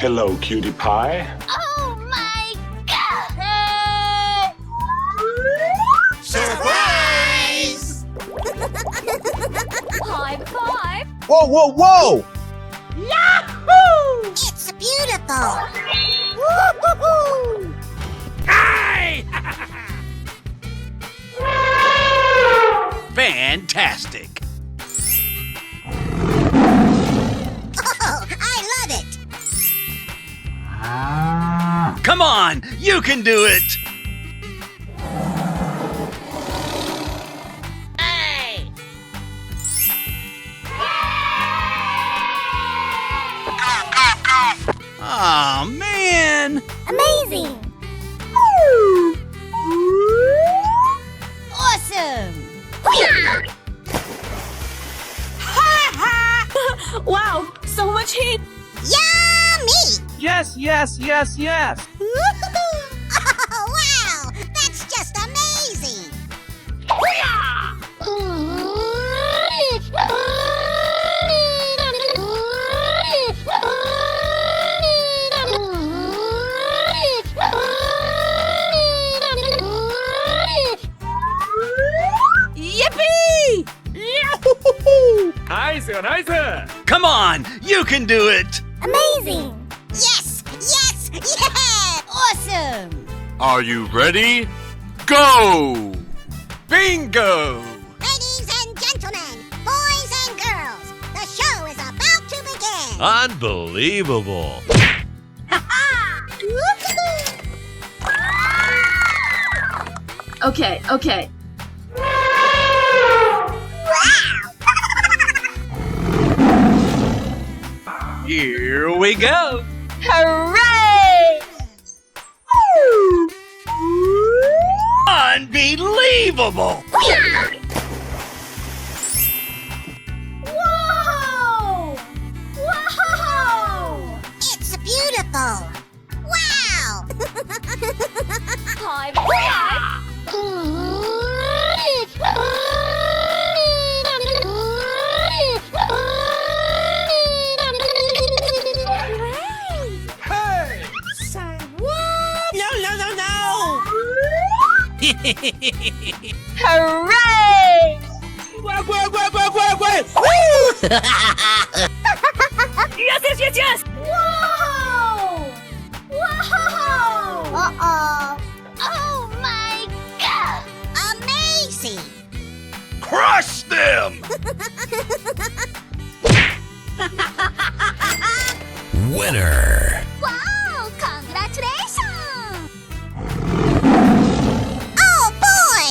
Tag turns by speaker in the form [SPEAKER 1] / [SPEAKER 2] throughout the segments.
[SPEAKER 1] Hello, cutie pie.
[SPEAKER 2] Oh my God!
[SPEAKER 3] Surprise!
[SPEAKER 2] High five!
[SPEAKER 3] Whoa, whoa, whoa!
[SPEAKER 2] Yahoo!
[SPEAKER 4] It's beautiful!
[SPEAKER 2] Woo-hoo-hoo!
[SPEAKER 3] Hi! Fantastic!
[SPEAKER 4] Oh, I love it!
[SPEAKER 3] Come on, you can do it!
[SPEAKER 2] Hey!
[SPEAKER 3] Aw, man!
[SPEAKER 2] Amazing! Awesome!
[SPEAKER 5] Wow, so much heat!
[SPEAKER 4] Yummy!
[SPEAKER 6] Yes, yes, yes, yes.
[SPEAKER 4] Oh, wow! That's just amazing!
[SPEAKER 5] Yippee!
[SPEAKER 6] Nice, nice.
[SPEAKER 3] Come on, you can do it!
[SPEAKER 2] Amazing!
[SPEAKER 4] Yes! Yes! Yes!
[SPEAKER 2] Awesome!
[SPEAKER 7] Are you ready? Go!
[SPEAKER 3] Bingo!
[SPEAKER 4] Ladies and gentlemen, boys and girls, the show is about to begin!
[SPEAKER 7] Unbelievable!
[SPEAKER 5] Okay, okay.
[SPEAKER 3] Here we go!
[SPEAKER 5] Hooray!
[SPEAKER 3] Unbelievable!
[SPEAKER 2] Whoa! Whoa!
[SPEAKER 4] It's beautiful! Wow!
[SPEAKER 2] High five!
[SPEAKER 3] Hey!
[SPEAKER 2] Say what?
[SPEAKER 3] No, no, no, no!
[SPEAKER 5] Hooray!
[SPEAKER 3] Wag, wag, wag, wag, wag, wag!
[SPEAKER 5] Yes, yes, yes, yes!
[SPEAKER 2] Whoa! Whoa!
[SPEAKER 4] Uh-oh!
[SPEAKER 2] Oh my God!
[SPEAKER 4] Amazing!
[SPEAKER 3] Crush them!
[SPEAKER 7] Winner!
[SPEAKER 2] Wow! Congratulations!
[SPEAKER 4] Oh boy!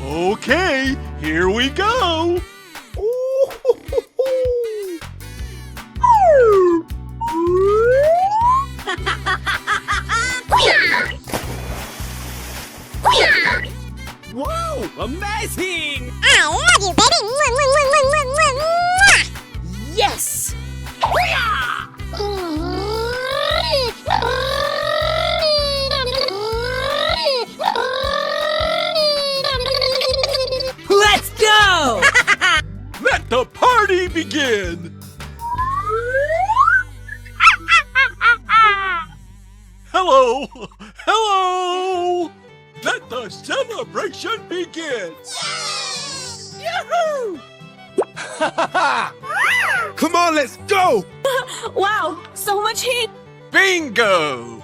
[SPEAKER 3] Okay, here we go! Wow, amazing!
[SPEAKER 4] I love you, baby!
[SPEAKER 5] Yes! Let's go!
[SPEAKER 3] Let the party begin! Hello! Hello! Let the celebration begin! Yahoo!
[SPEAKER 6] Come on, let's go.
[SPEAKER 5] Wow, so much heat!
[SPEAKER 3] Bingo!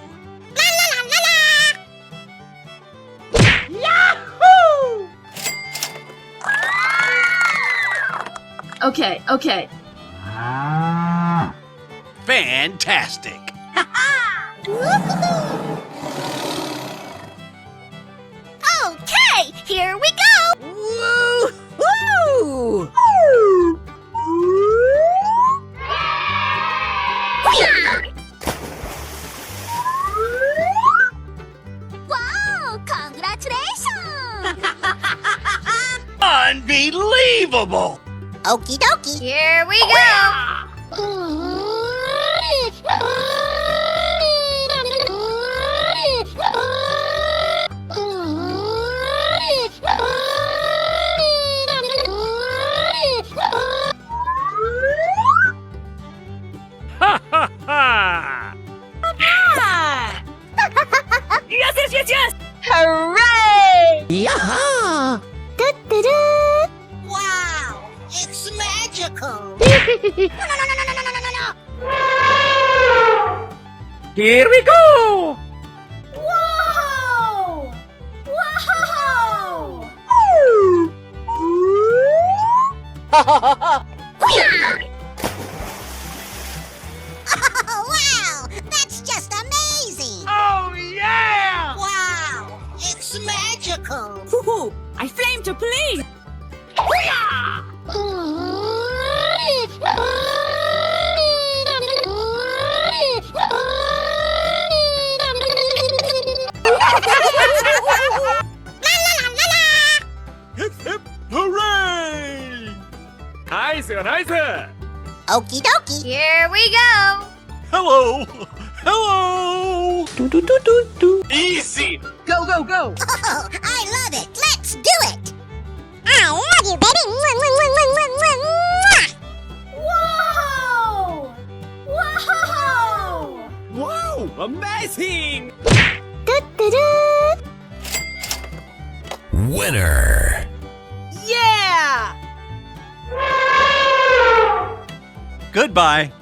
[SPEAKER 2] Yahoo!
[SPEAKER 5] Okay, okay.
[SPEAKER 3] Fantastic!
[SPEAKER 2] Okay, here we go!
[SPEAKER 5] Woo-hoo!
[SPEAKER 2] Wow! Congratulations!
[SPEAKER 3] Unbelievable!
[SPEAKER 4] Okie dokie!
[SPEAKER 2] Here we go!
[SPEAKER 3] Ha
[SPEAKER 5] Ah. Yes, yes, yes, yes!
[SPEAKER 2] Hooray!
[SPEAKER 4] Wow, it's magical.
[SPEAKER 6] Here we go!
[SPEAKER 2] Whoa! Whoa!
[SPEAKER 4] Oh, wow, that's just amazing.
[SPEAKER 3] Oh, yeah!
[SPEAKER 4] Wow, it's magical.
[SPEAKER 5] Hoo-hoo! I flame to please!
[SPEAKER 3] Hip, hip, hooray!
[SPEAKER 6] Nice, nice.
[SPEAKER 4] Okie dokie.
[SPEAKER 2] Here we go!
[SPEAKER 3] Hello! Hello!
[SPEAKER 7] Easy.
[SPEAKER 6] Go, go, go!
[SPEAKER 4] Oh, I love it. Let's do it. I love you, baby. Mwah, mwah, mwah, mwah, mwah, mwah, mwah.
[SPEAKER 2] Whoa! Whoa!
[SPEAKER 6] Wow, amazing!
[SPEAKER 7] Winner.
[SPEAKER 5] Yeah!
[SPEAKER 3] Goodbye.